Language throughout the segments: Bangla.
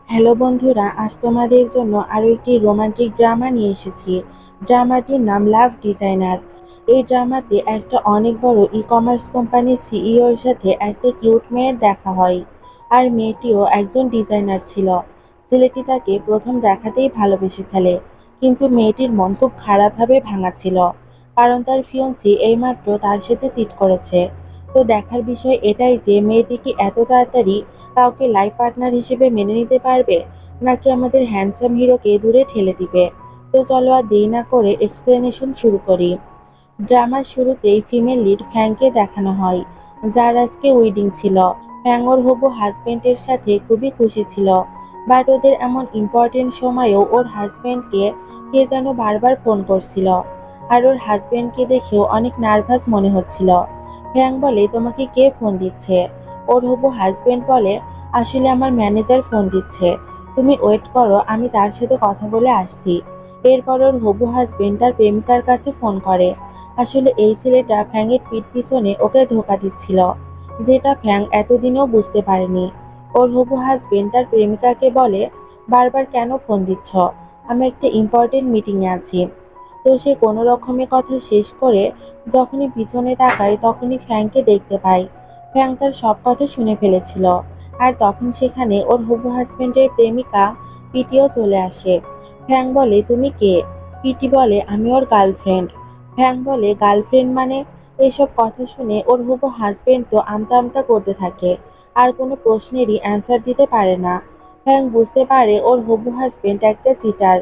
হ্যালো বন্ধুরা, আজ তোমাদের জন্য আরো একটি রোমান্টিক ড্রামা নিয়ে এসেছি। ড্রামাটির নাম লাভ ডিজাইনার। এই ড্রামাতে একটা অনেক বড় ই-কমার্স কোম্পানির সিইওর সাথে একটা কিউট মেয়ের দেখা হয়। আর মেয়েটিও একজন ডিজাইনার ছিল। ছেলেটি তাকে প্রথম দেখাতেই ভালোবেসে ফেলে, কিন্তু মেয়েটির মন খুব খারাপভাবে ভাঙা ছিল, কারণ তার ফিয়ন্সি এইমাত্র তার সাথে চিট করেছে। তো দেখার বিষয় এটাই যে মেয়েটি কি এত তাড়াতাড়ি কাউকে লাইফ পার্টনার হিসেবে মেনে নিতে পারবে, নাকি আমাদের হ্যান্ডসাম হিরোকে দূরে ঠেলে দিবে। তো চলো আর দেরি না করে এক্সপ্লেনেশন শুরু করি। ড্রামার শুরুতেই ফিমেল লিড ফ্যাংকে দেখানো হয়, যার আজকে উইডিং ছিল। ফ্যাং ওর হবু হাজবেন্ডের সাথে খুবই খুশি ছিল, বাট ওদের এমন ইম্পর্টেন্ট সময়েও ওর হাজবেন্ডকে কে যেন বারবার ফোন করছিল, আর ওর হাজবেন্ডকে দেখেও অনেক নার্ভাস মনে হচ্ছিল। ফ্যাং বলে, তোমাকে কে ফোন দিচ্ছে? ওর হবু হাজবেন্ড বলে, আসলে আমার ম্যানেজার ফোন দিচ্ছে, তুমি ওয়েট করো, আমি তার সাথে কথা বলে আসছি। এরপর ওর হবু হাজবেন্ড তার প্রেমিকার কাছে ফোন করে। আসলে এই ছেলেটা ফ্যাংয়ের পিঠ পিছনে ওকে ধোকা দিচ্ছিল, যেটা ফ্যাং এতদিনেও বুঝতে পারেনি। ওর হবু হাজবেন্ড তার প্রেমিকাকে বলে, বারবার কেন ফোন দিচ্ছ, আমি একটা ইম্পর্টেন্ট মিটিংয়ে আছি। তো সে কোনো রকমে কথা শেষ করে যখনই পিছনে তাকায় তখনই ফ্যাংকে দেখতে পায়। ফ্যাং তার সব কথা শুনে ফেলেছিল, আর তখন সেখানে ওর হবু হাজবেন্ডের প্রেমিকা পিটিও চলে আসে। ফ্যাং বলে, তুমি কে? পিটি বলে, আমি ওর গার্লফ্রেন্ড। ফ্যাং বলে, গার্লফ্রেন্ড মানে? এইসব কথা শুনে ওর হবু হাজবেন্ড তো আমতা আমতা করতে থাকে, আর কোনো প্রশ্নেরই অ্যান্সার দিতে পারে না। ফ্যাং বুঝতে পারে ওর হবু হাজবেন্ড একটা চিটার,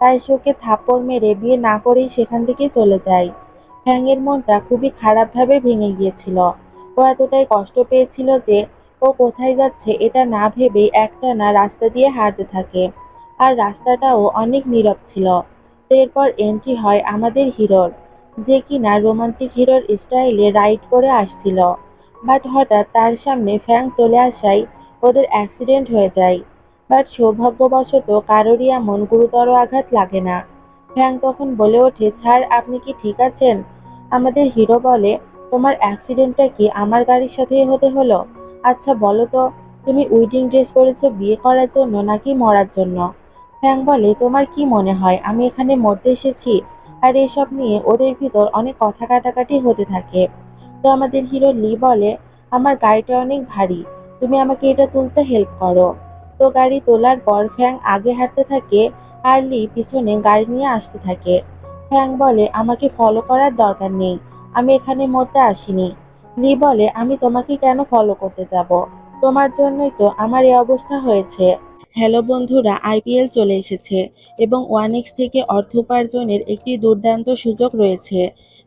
তাই সে ওকে থাপ্পড় মেরে বিয়ে না করেই সেখান থেকে চলে যায়। ফ্যাংয়ের মনটা খুবই খারাপভাবে ভেঙে গিয়েছিল। ও এতটাই কষ্ট পেয়েছিল যে ও কোথায় যাচ্ছে এটা না ভেবেই একটানা রাস্তা দিয়ে হাঁটতে থাকে, আর রাস্তাটাও অনেক নীরব ছিল। তো এরপর এন্ট্রি হয় আমাদের হিরোর, যে কিনা রোমান্টিক হিরোর স্টাইলে রাইড করে আসছিল। বাট হঠাৎ তার সামনে ফ্যাং চলে আসায় ওদের অ্যাক্সিডেন্ট হয়ে যায়। বাট সৌভাগ্যবশত কারোরই এমন গুরুতর আঘাত লাগে না। ফ্যাং তখন বলে ওঠে, স্যার আপনি কি ঠিক আছেন? আমাদের হিরো বলে, তোমার অ্যাক্সিডেন্টটা কি আমার গাড়ির সাথেই হতে হলো? আচ্ছা বলো তো, তুমি উইডিং ড্রেস পরেছো বিয়ে করার জন্য নাকি মরার জন্য? ফ্যাং বলে, তোমার কি মনে হয় আমি এখানে মরতে এসেছি? আর এসব নিয়ে ওদের ভিতর অনেক কথা কাটাকাটি হতে থাকে। তো আমাদের হিরো লি বলে, আমার গাড়িটা অনেক ভারী, তুমি আমাকে এটা তুলতে হেল্প করো। তো গাড়ি তোলার পর ফ্যাং আগে হাঁটতে থাকে, আর লি পিছনে গাড়ি নিয়ে আসতে থাকে। ফ্যাং বলে, আমাকে ফলো করার দরকার নেই, আমি এখানে মরতে আসিনি। লি বলে, আমি তোমাকে কেন ফলো করতে যাব? তোমার জন্যই তো আমার এই অবস্থা হয়েছে। হ্যালো বন্ধুরা, আইপিএল চলে এসেছে এবং ওয়ানএক্স থেকে অর্থ উপার্জনের একটি দুর্দান্ত সুযোগ রয়েছে।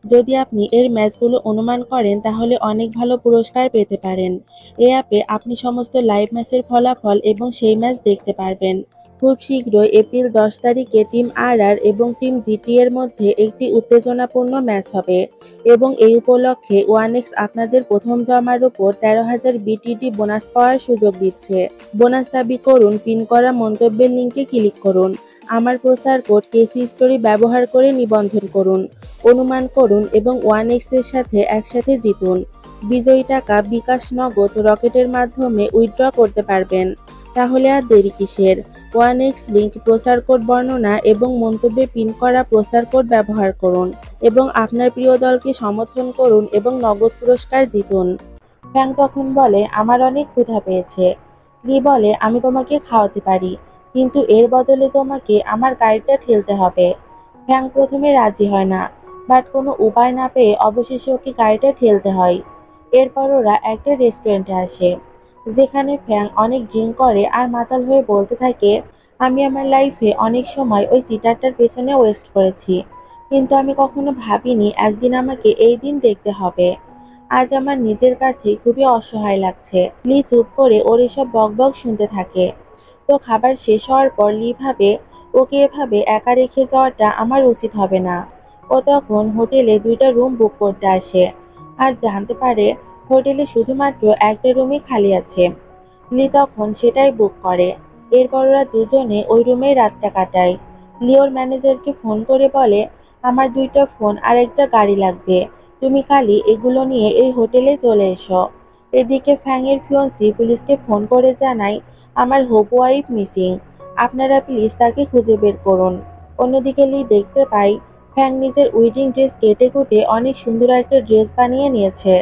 যদি আপনি এর ম্যাচগুলো অনুমান করেন তাহলে অনেক ভালো পুরস্কার পেতে পারেন। এই অ্যাপে আপনি সমস্ত লাইভ ম্যাচের ফলাফল এবং সেই ম্যাচ দেখতে পারবেন। খুব শীঘ্রই এপ্রিল 10 তারিখে টিম আরআর এবং টিম জিটি এর মধ্যে একটি উত্তেজনাপূর্ণ ম্যাচ হবে, এবং এই উপলক্ষে ওয়ানএক্স আপনাদের প্রথম জমার উপর 13,000 বিটিডি বোনাস পাওয়ার সুযোগ দিচ্ছে। বোনাস দাবি করুন, পিন করা মন্তব্যের লিঙ্কে ক্লিক করুন, আমার প্রচার কোড কেসি স্টোরি ব্যবহার করে নিবন্ধন করুন, অনুমান করুন এবং ওয়ানএক্স এর সাথে একসাথে জিতুন। বিজয়ী টাকা বিকাশ, নগদ, রকেটের মাধ্যমে উইথড্র করতে পারবেন। তাহলে আর দেরি কিসের? ওয়ানএক্স লিঙ্ক, প্রচার কোড বর্ণনা এবং মন্তব্যে পিন করা প্রচার কোড ব্যবহার করুন এবং আপনার প্রিয় দলকে সমর্থন করুন এবং নগদ পুরস্কার জিতুন। ফ্যাং তখন বলে, আমার অনেক ক্ষুধা পেয়েছে। লি বলে, আমি তোমাকে খাওয়াতে পারি, কিন্তু এর বদলে তোমাকে আমার গাড়িটা ঠেলতে হবে। ফ্যাং প্রথমে রাজি হয় না, বাট কোনো উপায় না পেয়ে অবশেষে ওকে গাড়িটা ঠেলতে হয়। এরপর ওরা একটা রেস্টুরেন্টে আসে, যেখানে ফ্যাং অনেক ড্রিঙ্ক করে আর মাতাল হয়ে বলতে থাকে, আমি আমার লাইফে অনেক সময় ওই চিটারটার পেছনে ওয়েস্ট করেছি, কিন্তু আমি কখনো ভাবিনি একদিন আমাকে এই দিন দেখতে হবে। আজ আমার নিজের কাছে খুবই অসহায় লাগছে। লি চুপ করে ওর এসব বকবক শুনতে থাকে। তো খাবার শেষ হওয়ার পর লি ভাবে, ওকে এভাবে একা রেখে যাওয়াটা আমার উচিত হবে না। ও তখন হোটেলে 2টা রুম বুক করতে আসে, আর জানতে পারে হোটেলে শুধুমাত্র একটা রুমই খালি আছে। লি তখন সেটাই বুক করে। এরপর ওরা দুজনে ওই রুমেই রাতটা কাটায়। লি ওর ম্যানেজারকে ফোন করে বলে, আমার 2টা ফোন আর একটা গাড়ি লাগবে, তুমি খালি এগুলো নিয়ে এই হোটেলে চলে এসো। এদিকে ফ্যাংয়ের ফিয়ন্সি পুলিশকে ফোন করে জানায়, আমার হবু ওয়াইফ মিসিং, আপনারা প্লিজ তাকে খুঁজে বের করুন। অন্যদিকে লি দেখতে পাই ফ্যাং নিজের উইডিং ড্রেস কেটে কুটে অনেক সুন্দর একটা ড্রেস বানিয়ে নিয়েছে।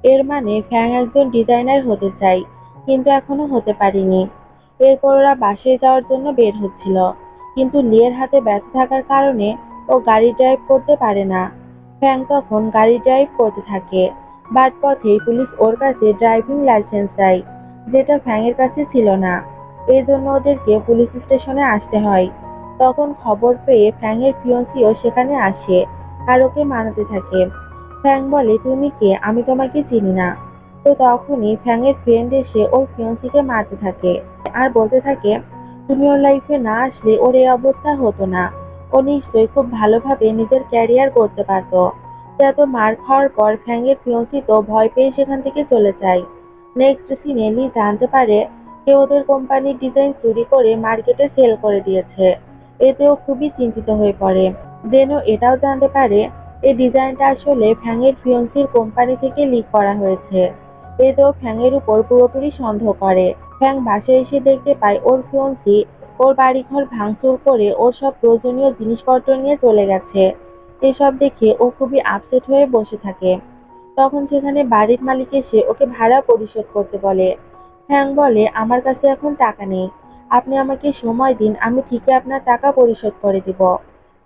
এর মানে ফ্যাং একজন ডিজাইনার হতে চাই, কিন্তু এখনো হতে পারিনি। এরপর ওরা বাসায় যাওয়ার জন্য বের হচ্ছিল, কিন্তু লিয়ের হাতে ব্যথা থাকার কারণে ও গাড়ি ড্রাইভ করতে পারে না। ফ্যাং তখন গাড়ি ড্রাইভ করতে থাকে, বাট পথেই পুলিশ ওর কাছে ড্রাইভিং লাইসেন্স চায়, যেটা ফ্যাংয়ের কাছে ছিল না। এই জন্য ওদেরকে পুলিশ স্টেশনে আসতে হয়। তখন খবর পেয়ে ফ্যাংয়ের ফিয়ন্সিও সেখানে আসে আর ওকে মানাতে থাকে। ফ্যাং বলে, তুমি কে? আমি তোমাকে চিনি না। তো তখনই ফ্যাংয়ের ফ্রেন্ড এসে ওর ফিয়ন্সিকে মারতে থাকে আর বলতে থাকে, তুমি ওর লাইফে না আসলে ওর এই অবস্থা হতো না। ও নিশ্চয়ই খুব ভালোভাবে নিজের ক্যারিয়ার করতে পারতো। তো এত মার খাওয়ার পর ফ্যাংয়ের ফিয়ন্সি তো ভয় পেয়ে সেখান থেকে চলে যায়। নেক্সট সিনে লি জানতে পারে কেউ ওদের কোম্পানির ডিজাইন চুরি করে মার্কেটে সেল করে দিয়েছে। এতেও খুবই চিন্তিত হয়ে পড়ে। দেনও এটাও জানতে পারে এই ডিজাইনটা আসলে ফ্যাংয়ের ফিয়ন্সির কোম্পানি থেকে লিক করা হয়েছে। এতেও ফ্যাংয়ের উপর পুরোপুরি সন্দেহ করে। ফ্যাং বাসায় এসে দেখতে পায় ওর ফিয়ন্সি ওর বাড়িঘর ভাঙচুর করে ওর সব প্রয়োজনীয় জিনিসপত্র নিয়ে চলে গেছে। এসব দেখে ও খুবই আপসেট হয়ে বসে থাকে। তখন সেখানে বাড়ির মালিক এসে ওকে ভাড়া পরিশোধ করতে বলে। ফ্যাং বলে, আমার কাছে এখন টাকা নেই, আপনি আমাকে সময় দিন, আমি ঠিকই আপনার টাকা পরিশোধ করে দিব।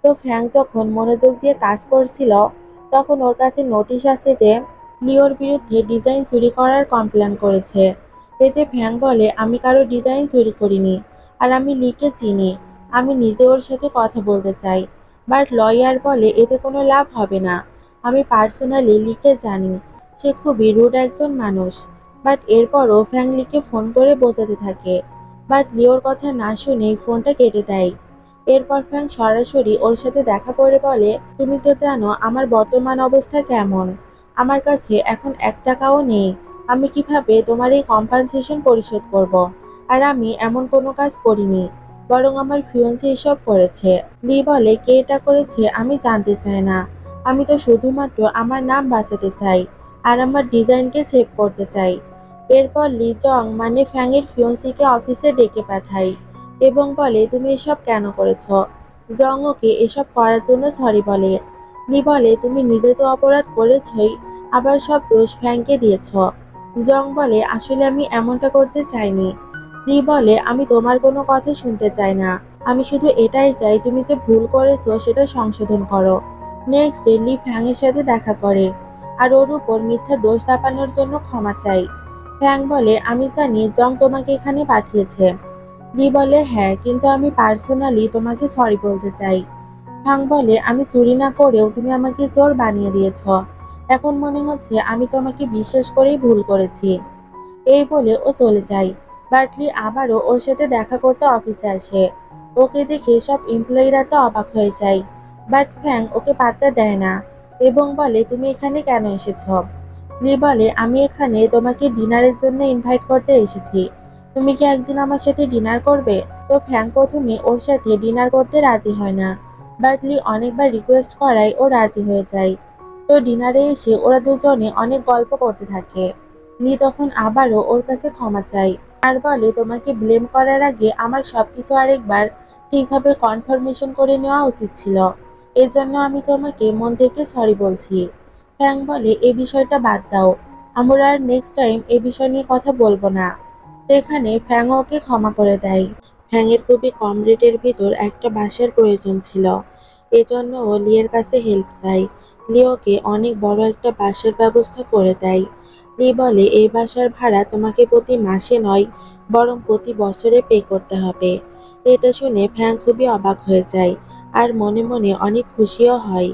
তো ফ্যাং যখন মনোযোগ দিয়ে কাজ করছিল, তখন ওর কাছে নোটিশ আসে যে লিওর বিরুদ্ধে ডিজাইন চুরি করার কমপ্লেন করেছে। এতে ফ্যাং বলে, আমি কারো ডিজাইন চুরি করিনি, আর আমি লিকে চিনি, আমি নিজে ওর সাথে কথা বলতে চাই। বাট লয়ার বলে এতে কোনো লাভ হবে না, আমি পার্সোনালি লিকে জানি, সে খুবই রুড একজন মানুষ। বাট এরপরও ফ্যাং লিকে ফোন করে বোঝাতে থাকে, বাট লিওর কথা না শুনেই ফোনটা কেটে দেয়। এরপর ফ্যাং সরাসরি ওর সাথে দেখা করে বলে, তুমি তো জানো আমার বর্তমান অবস্থা কেমন, আমার কাছে এখন 1 টাকাও নেই, আমি কিভাবে তোমার এই কম্পেনসেশন পরিশোধ করব? আর আমি এমন কোনো কাজ করিনি, বরং আমার ফিয়ন্সি এসব করেছে। লি বলে, কে এটা করেছে আমি জানতে চাই না, আমি তো শুধুমাত্র আমার নাম বাঁচাতে চাই আর আমার ডিজাইনকে সেভ করতে চাই। এরপর লি জং মানে ফ্যাংয়ের ফিয়ন্সিকে অফিসে ডেকে পাঠায় এবং বলে, তুমি এসব কেন করেছো? জং ওকে এসব করার জন্য সরি বলে। লি বলে, তুমি নিজে তো অপরাধ করেছই, আবার সব দোষ ফ্যাংকে দিয়েছ। জং বলে, আসলে আমি এমনটা করতে চাইনি। লি বলে, আমি তোমার কোনো কথা শুনতে চাই না, আমি শুধু এটাই চাই তুমি যে ভুল করেছো সেটা সংশোধন করো। নেক্সট ডে লি ফ্যাংয়ের সাথে দেখা করে আর ওর উপর মিথ্যা দোষ চাপানোর জন্য ক্ষমা চাই। ফ্যাং বলে, আমি জানি জং তোমাকে এখানে পাঠিয়েছে। লি বলে, হ্যাঁ, কিন্তু আমি পার্সোনালি তোমাকে সরি বলতে চাই। ফ্যাং বলে, আমি চুরি না করেও তুমি আমাকে চোর বানিয়ে দিয়েছ, এখন মনে হচ্ছে আমি তোমাকে বিশ্বাস করেই ভুল করেছি। এই বলে ও চলে যায়। বার্টলি আবারও ওর সাথে দেখা করতে অফিসে আসে। ওকে দেখে সব এমপ্লয়িরা তো অবাক হয়ে যায়, বাট ফ্যাং ওকে পাত্তা দেয় না এবং বলে, তুমি এখানে কেন এসেছ? লি বলে, আমি এখানে তোমাকে ডিনারের জন্য ইনভাইট করতে এসেছি, তুমি কি একদিন আমার সাথে ডিনার করবে? তো ফ্যাং প্রথমে ওর সাথে ডিনার করতে রাজি হয় না, বাট লি অনেকবার রিকোয়েস্ট করায় ও রাজি হয়ে যায়। তো ডিনারে এসে ওরা দুজনে অনেক গল্প করতে থাকে। লি তখন আবারও ওর কাছে ক্ষমা চাই আর বলে, তোমাকে ব্লেম করার আগে আমার সবকিছু আরেকবার ঠিকভাবে কনফার্মেশন করে নেওয়া উচিত ছিল, এজন্য আমি তোমাকে মন থেকে সরি বলছি। ফ্যাং বলে, এই বিষয়টা বাদ দাও, আমরা আর নেক্সট টাইম এ বিষয় নিয়ে কথা বলবো না। এখানে ফ্যাং ওকে ক্ষমা করে দেয়। ফ্যাংয়ের খুবই কম রেটের ভিতর একটা বাসার প্রয়োজন ছিল, এজন্য ও লিয়ের কাছে হেল্প চায়। লিওকে অনেক বড় একটা বাসার ব্যবস্থা করে দেয়। লি বলে, এই বাসার ভাড়া তোমাকে প্রতি মাসে নয়, বরং প্রতি বছরে পে করতে হবে। এটা শুনে ফ্যাং খুবই অবাক হয়ে যায় আর মনে মনে অনেক খুশিও হয়।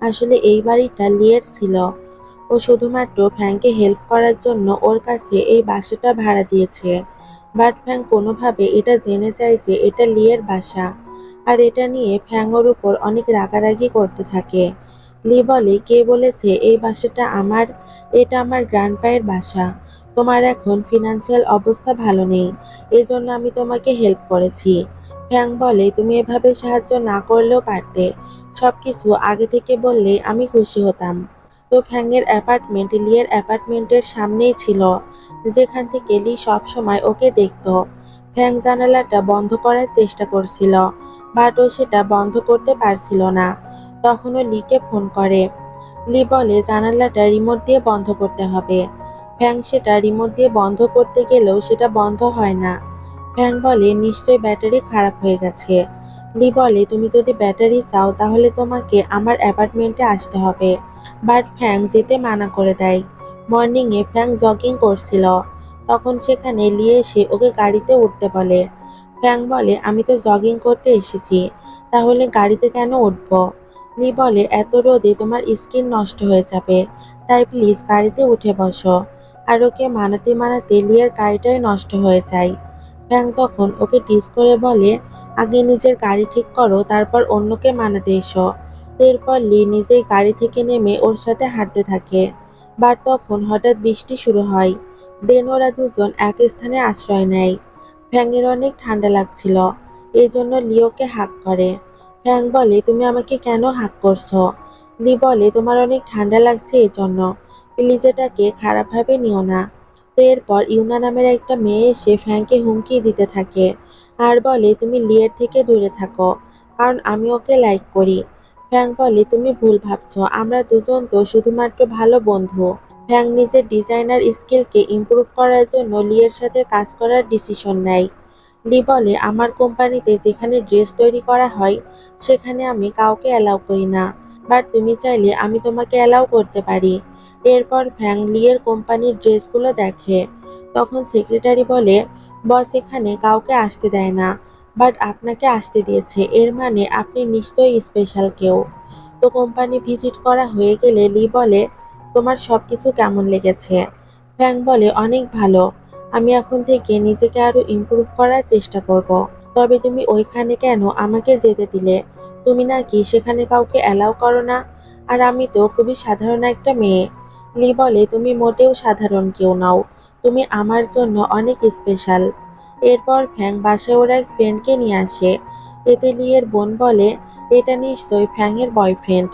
আসলে এই বাড়িটা লিয়ের ছিল, ও শুধুমাত্র ফ্যাংকে হেল্প করার জন্য ওর কাছে এই বাসাটা ভাড়া দিয়েছে। বাট ফ্যাং কোনোভাবে এটা জেনে যায় যে এটা লিয়ের বাসা, আর এটা নিয়ে ফ্যাং ওর উপর অনেক রাগারাগি করতে থাকে। লি বলে, কে বলেছে এই বাসাটা আমার? এটা আমার গ্র্যান্ডপায়ের বাসা। তোমার এখন ফিনান্সিয়াল অবস্থা ভালো নেই, এজন্য আমি তোমাকে হেল্প করেছি। ফ্যাং বলে, তুমি এভাবে সাহায্য না করলেও পারতে, সবকিছু আগে থেকে বললে আমি খুশি হতাম। তো ফ্যাংয়ের অ্যাপার্টমেন্ট লিয়ের অ্যাপার্টমেন্টের সামনেই ছিল, যেখান থেকে লি সবসময় ওকে দেখত। ফ্যাং জানালাটা বন্ধ করার চেষ্টা করছিল, বাট ও সেটা বন্ধ করতে পারছিল না। তখন ও লিকে ফোন করে। লি বলে জানালাটা রিমোট দিয়ে বন্ধ করতে হবে। ফ্যাং সেটা রিমোট দিয়ে বন্ধ করতে গেলেও সেটা বন্ধ হয় না। ফ্যাং বলে নিশ্চয়ই ব্যাটারি খারাপ হয়ে গেছে। লি বলে তুমি যদি ব্যাটারি চাও তাহলে তোমাকে আমার অ্যাপার্টমেন্টে আসতে হবে। বাট ফ্যাং যেতে মানা করে দেয়। মর্নিংয়ে ফ্যাং জগিং করছিল, তখন সেখানে লি এসে ওকে গাড়িতে উঠতে বলে। ফ্যাং বলে আমি তো জগিং করতে এসেছি, তাহলে গাড়িতে কেন উঠবো? লি বলে এত রোদে তোমার স্কিন নষ্ট হয়ে যাবে, তাই প্লিজ গাড়িতে উঠে বসো। আর ওকে মানাতে মানাতে লিয়ের গাড়িটাই নষ্ট হয়ে যায়। ফ্যাং তখন ওকে টিজ করে বলে আগে নিজের গাড়ি ঠিক করো, তারপর অন্যকে মানাতে এসো। এরপর লি নিজেই গাড়ি থেকে নেমে ওর সাথে হাঁটতে থাকে। বাট তখন হঠাৎ বৃষ্টি শুরু হয়। দেন ওরা দুজন এক স্থানে আশ্রয় নেয়। ফ্যাংয়ের অনেক ঠান্ডা লাগছিল, এই জন্য লিওকে হাঁক করে। ফ্যাং বলে তুমি আমাকে কেন হাঁক করছো? লি বলে তোমার অনেক ঠান্ডা লাগছে এই জন্য, প্লিজ এটাকে খারাপভাবে নিও না। তো এরপর ইউনা নামের একটা মেয়ে এসে ফ্যাংকে হুমকি দিতে থাকে আর বলে তুমি লিয়ের থেকে দূরে থাকো, কারণ আমি ওকে লাইক করি। ফ্যাং বলে তুমি ভুল ভাবছো, আমরা দুজন তো শুধুমাত্র ভালো বন্ধু। ফ্যাং নিজের ডিজাইনার স্কিলকে ইমপ্রুভ করার জন্য লিয়ের সাথে কাজ করার ডিসিশন নেয়। লি বলে আমার কোম্পানিতে যেখানে ড্রেস তৈরি করা হয় সেখানে আমি কাউকে অ্যালাউ করি না, বাট তুমি চাইলে আমি তোমাকে অ্যালাউ করতে পারি। এরপর ফ্যাং লিয়ের কোম্পানির ড্রেসগুলো দেখে। তখন সেক্রেটারি বলে বস এখানে কাউকে আসতে দেয় না, বাট আপনাকে আসতে দিয়েছে, এর মানে আপনি নিশ্চয়ই স্পেশাল কেউ। তো কোম্পানি ভিজিট করা হয়ে গেলে লি বলে তোমার সবকিছু কেমন লেগেছে? ফ্যাং বলে অনেক ভালো, আমি এখন থেকে নিজেকে আরো ইমপ্রুভ করার চেষ্টা করব। তবে তুমি ওইখানে কেন আমাকে যেতে দিলে? তুমি নাকি সেখানে কাউকে অ্যালাউ করো না, আর আমি তো খুবই সাধারণ একটা মেয়ে। লি বলে তুমি মোটেও সাধারণ কেউ নও, তুমি আমার জন্য অনেক স্পেশাল। এরপর ফ্যাং বাসায় ওর এক ফ্রেন্ডকে নিয়ে আসে। এতে লিয়ের বোন বলে এটা নিশ্চয়ই ফ্যাংয়ের বয়ফ্রেন্ড।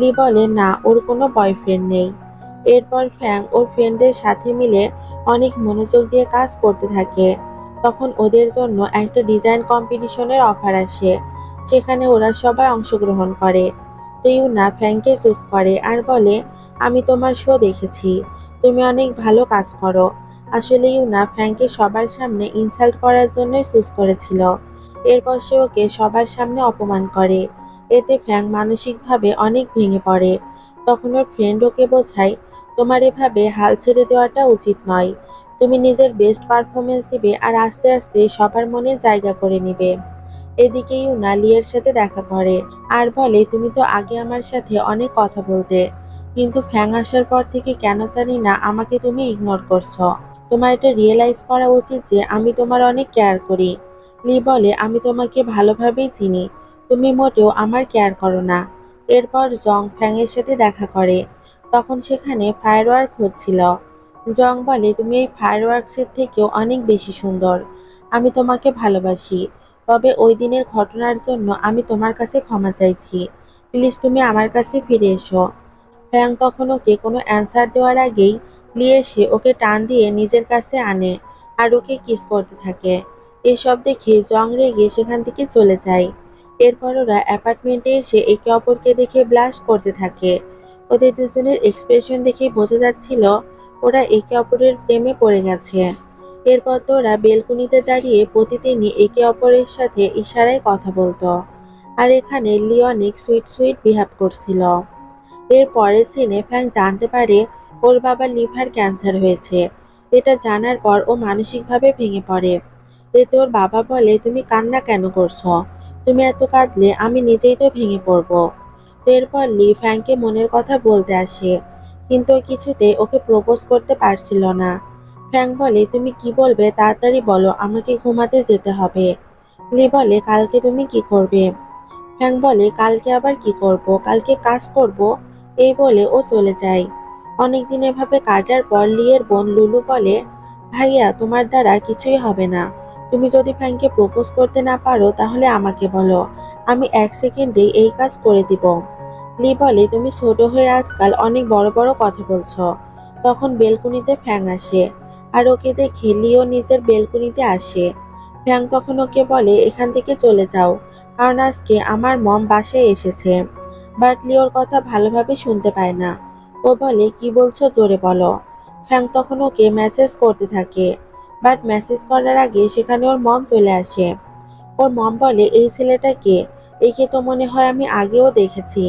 লি বলে না, ওর কোনো বয়ফ্রেন্ড নেই। এরপর ফ্যাং ওর ফ্রেন্ডের সাথে মিলে অনেক মনোযোগ দিয়ে কাজ করতে থাকে। তখন ওদের জন্য একটা ডিজাইন কম্পিটিশনের অফার আসে, সেখানে ওরা সবাই অংশগ্রহণ করে। তো ইউনা ফ্যাংকে চুজ করে আর বলে আমি তোমার শো দেখেছি, তুমি অনেক ভালো কাজ করো। আসলে ইউনা ফ্যাংকে সবার সামনে ইনসাল্ট করার জন্যই চুজ করেছিল। এরপর সে ওকে সবার সামনে অপমান করে। এতে ফ্যাং মানসিকভাবে অনেক ভেঙে পড়ে। তখন ওর ফ্রেন্ড ওকে বোঝায় তোমার এভাবে হাল ছেড়ে দেওয়াটা উচিত নয়, তুমি নিজের বেস্ট পারফরমেন্স দিবে আর আস্তে আস্তে সবার মনে জায়গা করে নিবে। এদিকে ইউনা লিয়ের সাথে দেখা করে আর বলে তুমি তো আগে আমার সাথে অনেক কথা বলতে, কিন্তু ফ্যাং আসার পর থেকে কেন জানি না আমাকে তুমি ইগনোর করছো। তোমার এটা রিয়েলাইজ করা উচিত যে আমি তোমার অনেক কেয়ার করি। লি বলে আমি তোমাকে ভালোভাবেই চিনি, তুমি মোটেও আমার কেয়ার করো না। এরপর জং ফ্যাং এর সাথে দেখা করে, তখন সেখানে ফায়ারওয়ার্ক হচ্ছিল। জং বলে তুমি এই ফায়ারওয়ার্কসের থেকেও অনেক বেশি সুন্দর, আমি তোমাকে ভালোবাসি। তবে ওই দিনের ঘটনার জন্য আমি তোমার কাছে ক্ষমা চাইছি, প্লিজ তুমি আমার কাছে ফিরে এসো। ফ্যাং তখন ওকে কোনো অ্যান্সার দেওয়ার আগেই লি এসে ওকে টান দিয়ে নিজের কাছে আনে আর ওকে কিস করতে থাকে। এসব দেখে জং রেগে সেখান থেকে চলে যায়। এরপর ওরা অ্যাপার্টমেন্টে এসে একে অপরকে দেখে ব্লাশ করতে থাকে। ওদের দুজনের এক্সপ্রেশন দেখে বোঝা যাচ্ছিল ওরা একে অপরের প্রেমে পড়ে গেছে। এরপর তো ওরা বেলকুনিতে দাঁড়িয়ে প্রতিদিনই একে অপরের সাথে ইশারায় কথা বলতো। আর এখানে লি অনেক সুইট সুইট বিহেভ করছিল। এর পরের সিনে ফ্যাং জানতে পারে ওর বাবার লিভার ক্যান্সার হয়েছে। এটা জানার পর ও মানসিকভাবে ভেঙে পড়ে। এতে ওর বাবা বলে তুমি কান্না কেন করছো? তুমি এত কাঁদলে আমি নিজেই তো ভেঙে পড়বো। এরপর লি ফ্যাংকে মনের কথা বলতে আসে, কিন্তু ও কিছুতে ওকে প্রপোজ করতে পারছিল না। ফ্যাং বলে তুমি কি বলবে তাড়াতাড়ি বলো, আমাকে ঘুমাতে যেতে হবে। লি বলে কালকে তুমি কি করবে? ফ্যাং বলে কালকে আবার কি করব, কালকে কাজ করব। এই বলে ও চলে যায়। অনেকদিন এভাবে কাটার পর লিয়ের বোন লুলু বলে ভাইয়া তোমার দ্বারা কিছুই হবে না, তুমি যদি ফ্যাংকে প্রপোজ করতে না পারো তাহলে আমাকে বলো, আমি 1 সেকেন্ডেই এই কাজ করে দিব। লি বলে তুমি ছোট হয়ে আজকাল অনেক বড় বড় কথা বলছো। তখন বেলকুনিতে ফ্যাং আসে আর ওকে দেখে লিও নিজের বেলকুনিতে আসে। ফ্যাং তখন ওকে বলে এখান থেকে চলে যাও, কারণ আজকে আমার মম বাসায় এসেছে। বাট লিওর কথা ভালোভাবে শুনতে পায় না। ও বলে কি বলছো, জোরে বলো। ফ্যাং তখন ওকে মেসেজ করতে থাকে, বাট মেসেজ করার আগে সেখানে ওর মম চলে আসে। ওর মম বলে এই ছেলেটা কে, একে তো মনে হয় আমি আগেও দেখেছি।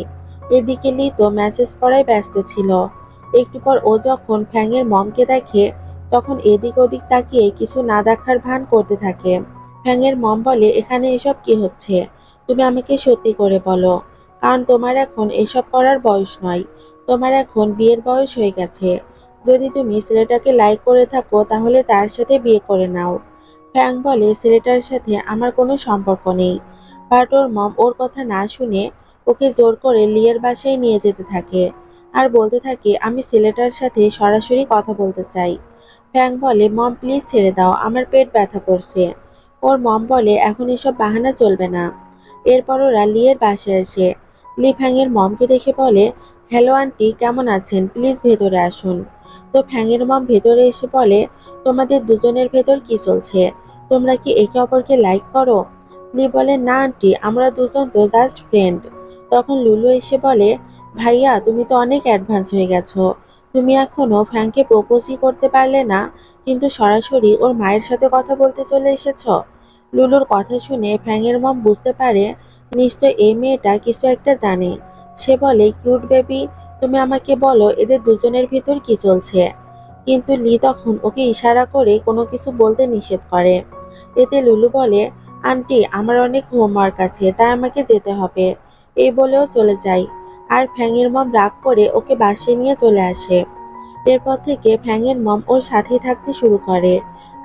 এদিকে লি তো মেসেজ করায় ব্যস্ত ছিল। একটু পর ও যখন ফ্যাংয়ের মমকে দেখে তখন এদিক ওদিক তাকিয়ে কিছু না দেখার ভান করতে থাকে। ফ্যাংয়ের মম বলে এখানে এসব কি হচ্ছে, তুমি আমাকে সত্যি করে বলো, কারণ তোমার এখন এসব করার বয়স নয়, তোমার এখন বিয়ের বয়স হয়ে গেছে। যদি তুমি ছেলেটাকে লাইক করে থাকো তাহলে তার সাথে বিয়ে করে নাও। ফ্যাং বলে ছেলেটার সাথে আমার কোনো সম্পর্ক নেই। বাট ওর মম ওর কথা না শুনে ওকে জোর করে লিয়ের বাসায় নিয়ে যেতে থাকে আর বলতে থাকে আমি ছেলেটার সাথে সরাসরি কথা বলতে চাই। ফ্যাং বলে মম প্লিজ ছেড়ে দাও, আমার পেট ব্যথা করছে। ওর মম বলে এখন এসব বাহানা চলবে না। এরপর ওরা লিয়ের বাসায় আসে। লি ফ্যাংয়ের মমকে দেখে বলে হ্যালো আন্টি, কেমন আছেন, প্লিজ ভেতরে আসুন। তো ফ্যাংয়ের মম ভেতরে এসে বলে তোমাদের দুজনের ভেতর কি চলছে, তোমরা কি একে অপরকে লাইক করো? লি বলে না আন্টি, আমরা দুজন তো জাস্ট ফ্রেন্ড। তখন লুলু এসে বলে ভাইয়া তুমি তো অনেক অ্যাডভান্স হয়ে গেছো, তুমি এখনো ফ্যাংকে প্রপোজই করতে পারলে না, কিন্তু সরাসরি ওর মায়ের সাথে কথা বলতে চলে এসেছো। লুলুর কথা শুনে ফ্যাংয়ের মম বুঝতে পারে নিশ্চয় এই মেয়েটা কিছু একটা জানে। সে বলে কিউট বেবি, তুমি আমাকে বলো এদের দুজনের ভিতর কি চলছে। কিন্তু লি তখন ওকে ইশারা করে কোনো কিছু বলতে নিষেধ করে। এতে লুলু বলে আন্টি আমার অনেক হোমওয়ার্ক আছে, তাই আমাকে যেতে হবে, এই বলেও চলে যায়। আর ফ্যাংয়ের মম রাগ করে ওকে বাসায় নিয়ে চলে আসে। এরপর থেকে ফ্যাংয়ের মম ওর সাথেই থাকতে শুরু করে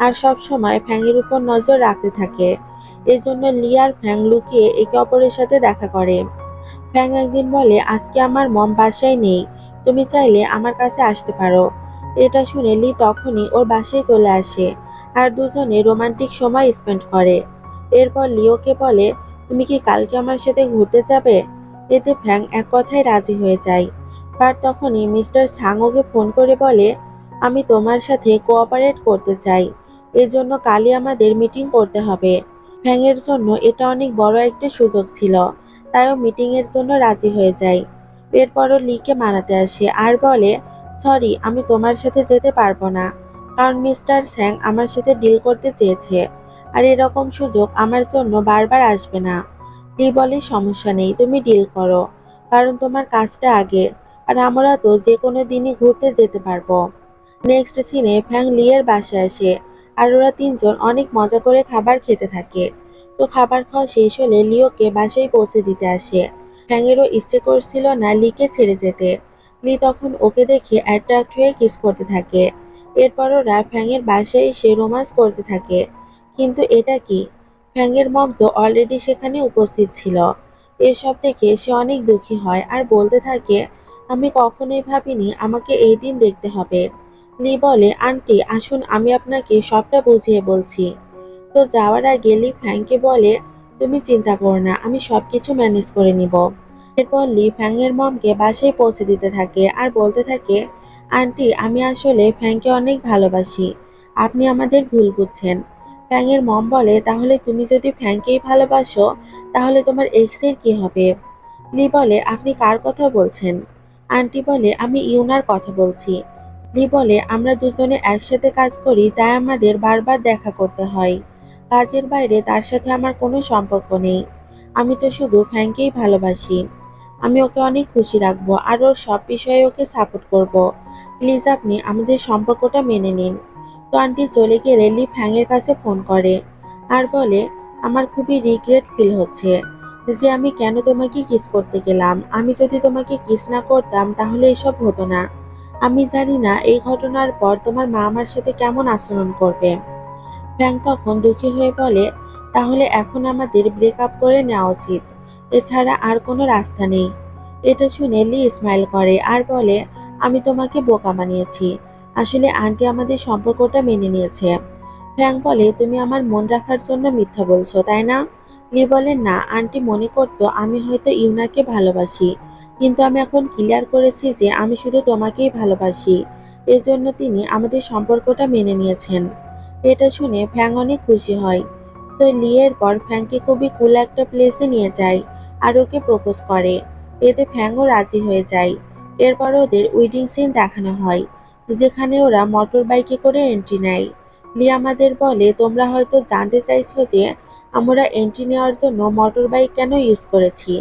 আর সব সময় ফ্যাংয়ের উপর নজর রাখতে থাকে। এজন্য লি আর ফ্যাং লুকিয়ে একে অপরের সাথে দেখা করে। ফ্যাং একদিন বলে আজকে আমার মম বাসায় নেই, তুমি চাইলে আমার কাছে আসতে পারো। এটা শুনে লি তখনই ওর বাসায় চলে আসে আর দুজনে রোমান্টিক সময় স্পেন্ড করে। এরপর লিওকে বলে তুমি কি কালকে আমার সাথে ঘুরতে যাবে? এতে ফ্যাং এক কথায় রাজি হয়ে যায়। বাট তখনই মিস্টার সাং ওকে ফোন করে বলে আমি তোমার সাথে কোঅপারেট করতে চাই, এজন্য কালই আমাদের মিটিং করতে হবে। ফ্যাং এর জন্য এটা অনেক বড় একটা সুযোগ ছিল, তাই ও মিটিং এর জন্য রাজি হয়ে যায়। এরপরও লিকে মানাতে আসে আর বলে সরি, আমি তোমার সাথে যেতে পারবো না, কারণ মিস্টার স্যাং আমার সাথে ডিল করতে চেয়েছে, আর এরকম সুযোগ আমার জন্য বারবার আসবে না। লি বলে সমস্যা নেই, তুমি ডিল করো, কারণ তোমার কাজটা আগে, আর আমরা তো যে কোনো দিনই ঘুরতে যেতে পারবো। নেক্সট সিনে ফ্যাং লিয়ের বাসায় আসে আর ওরা তিনজন অনেক মজা করে খাবার খেতে থাকে। তো খাবার খাওয়া শেষ হলে লিওকে বাসায় পৌঁছে দিতে আসে। ফ্যাংয়েরও ইচ্ছে করছিল না লিকে ছেড়ে যেতে। লি তখন ওকে দেখে অ্যাট্রাক্ট হয়ে কিস করতে থাকে। এরপর ওরা ফ্যাংয়ের বাসায় এসে রোমান্স করতে থাকে। কিন্তু এটা কি, ফ্যাংয়ের মম তো অলরেডি সেখানে উপস্থিত ছিল। এসব দেখে সে অনেক দুঃখী হয় আর বলতে থাকে আমি কখনোই ভাবিনি আমাকে এই দিন দেখতে হবে। লি বলে আন্টি আসুন, আমি আপনাকে সবটা বুঝিয়ে বলছি। তো যাওয়ার আগে লি ফ্যাংকে বলে তুমি চিন্তা করো না, আমি সবকিছু ম্যানেজ করে নিব। এরপর লি ফ্যাংয়ের মমকে বাসায় পৌঁছে দিতে থাকে আর বলতে থাকে আন্টি আমি আসলে ফ্যাংকে অনেক ভালোবাসি, আপনি আমাদের ভুল বুঝছেন। ফ্যাংয়ের মম বলে তাহলে তুমি যদি ফ্যাংকেই ভালোবাসো তাহলে তোমার এক্সের কি হবে? লি বলে আপনি কার কথা বলছেন? আন্টি বলে আমি ইউনার কথা বলছি। লি বলে আমরা দুজনে একসাথে কাজ করি, তাই আমাদের বারবার দেখা করতে হয়। কাজের বাইরে তার সাথে আমার কোনো সম্পর্ক নেই, আমি তো শুধু ফ্যাংকেই ভালোবাসি। আমি ওকে অনেক খুশি রাখবো আর ওর সব বিষয়ে ওকে সাপোর্ট করব। প্লিজ আপনি আমাদের সম্পর্কটা মেনে নিন। তো আন্টি চলে গেলে লি ফ্যাংয়ের কাছে ফোন করে আর বলে আমার খুবই রিগ্রেট ফিল হচ্ছে যে আমি কেন তোমাকে কিস করতে গেলাম। আমি যদি তোমাকে কিস না করতাম তাহলে এসব হতো না। আমি জানি না এই ঘটনার পর তোমার মা আমার সাথে কেমন আচরণ করবে। ফ্যাং তখন দুঃখী হয়ে বলে তাহলে এখন আমাদের ব্রেকআপ করে নেওয়া উচিত, এছাড়া আর কোনো রাস্তা নেই। এটা শুনে লি স্মাইল করে আর বলে আমি তোমাকে বোকা বানিয়েছি, আসলে আন্টি আমাদের সম্পর্কটা মেনে নিয়েছে। ফ্যাং বলে তুমি আমার মন রাখার জন্য মিথ্যা বলছো তাই না? লি বলে না, আন্টি মনে করতো আমি হয়তো ইউনাকে ভালোবাসি, কিন্তু আমি এখন ক্লিয়ার করেছি যে আমি শুধু তোমাকেই ভালোবাসি, এজন্য তিনি আমাদের সম্পর্কটা মেনে নিয়েছেন। এটা শুনে ফ্যাং অনেক খুশি হয়। তো লি এর পর ফ্যাংকে খুবই কুল একটা প্লেসে নিয়ে যায় আর ওকে প্রপোজ করে। এতে ফ্যাংও রাজি হয়ে যায়। এরপর ওদের উইডিং সিন দেখানো হয়, যেখানে ওরা মোটর বাইকে করে এন্ট্রি নেয়। লি আমাদের বলে, তোমরা হয়তো জানতে চাইছো যে আমরা এন্ট্রি নেওয়ার জন্য মোটর বাইক কেন ইউজ করেছি।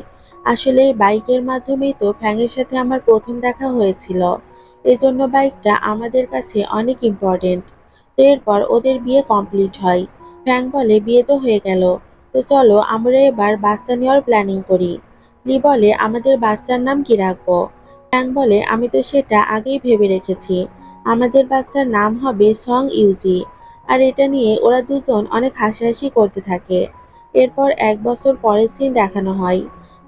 আসলে এই বাইকের মাধ্যমেই তো ফ্যাংয়ের সাথে আমার প্রথম দেখা হয়েছিল। এজন্য বাইকটা আমাদের কাছে অনেক ইম্পর্টেন্ট। তো এরপর ওদের বিয়ে কমপ্লিট হয়। ফ্যাং বলে, বিয়ে তো হয়ে গেল, তো চলো আমরা এবার বাচ্চা নেওয়ার প্ল্যানিং করি। লি বলে, আমাদের বাচ্চার নাম কি রাখবো? ফ্যাং বলে, আমি তো সেটা আগেই ভেবে রেখেছি। আমাদের বাচ্চার নাম হবে সং ইউজি। আর এটা নিয়ে ওরা দুজন অনেক হাসাহাসি করতে থাকে। এরপর 1 বছর পরের সিন দেখানো হয়,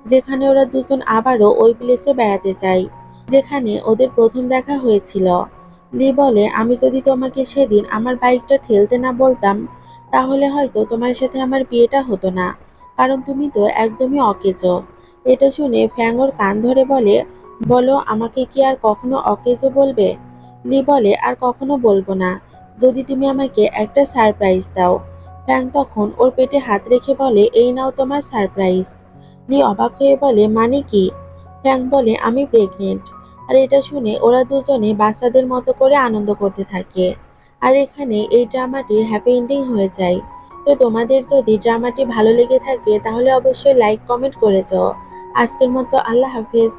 যেখানে ওরা দুজন আবারও ওই প্লেসে বেড়াতে যায় যেখানে ওদের প্রথম দেখা হয়েছিল। লি বলে, আমি যদি তোমাকে সেদিন আমার বাইকটা ঠেলতে না বলতাম, তাহলে হয়তো তোমার সাথে আমার বিয়েটা হতো না, কারণ তুমি তো একদমই অকেজো। এটা শুনে ফ্যাং ওর কান ধরে বলে, বলো আমাকে কি আর কখনো অকেজো বলবে? লি বলে, আর কখনো বলবো না, যদি তুমি আমাকে একটা সারপ্রাইজ দাও। ফ্যাং তখন ওর পেটে হাত রেখে বলে, এই নাও তোমার সারপ্রাইজ। লি অবাক হয়ে বলে, মানে কি? ফ্যাং বলে, আমি প্রেগনেন্ট। আর এটা শুনে ওরা দুজনে বাচ্চাদের মতো করে আনন্দ করতে থাকে। আর এখানে এই ড্রামাটির হ্যাপি এন্ডিং হয়ে যায়। তো তোমাদের যদি ড্রামাটি ভালো লেগে থাকে তাহলে অবশ্যই লাইক কমেন্ট করে যাও। আজকের মতো আল্লাহ হাফেজ।